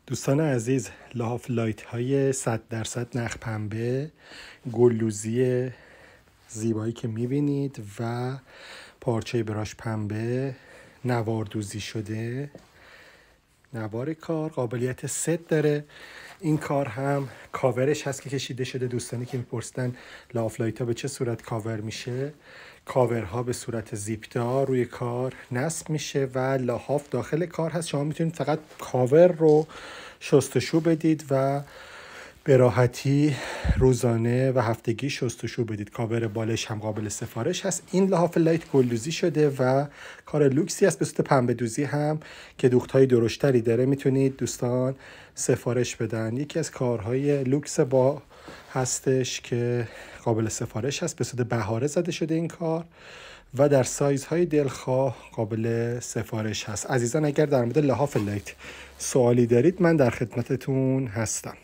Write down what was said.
دوستان عزیز، لحاف لایت های 100% نخ پنبه، گلدوزی زیبایی که میبینید و پارچه براش پنبه نواردوزی شده. نوار کار قابلیت ست داره. این کار هم کاورش هست که کشیده شده. دوستانی که میپرسیدن لحاف لایت ها به چه صورت کاور میشه، کاورها به صورت زیپدار روی کار نصب میشه و لحاف داخل کار هست. شما میتونید فقط کاور رو شستشو بدید و به راحتی روزانه و هفتگی شستشو بدید. کاور بالش هم قابل سفارش هست. این لحاف لایت گلدوزی شده و کار لوکسی است. به صورت پنبه دوزی هم که دوخت‌های درشتری داره میتونید دوستان سفارش بدن. یکی از کارهای لوکس با هستش که قابل سفارش هست. به صورت بهاره زده شده این کار و در سایزهای دلخواه قابل سفارش هست. عزیزان اگر در مورد لحاف لایت سوالی دارید من در خدمتتون هستم.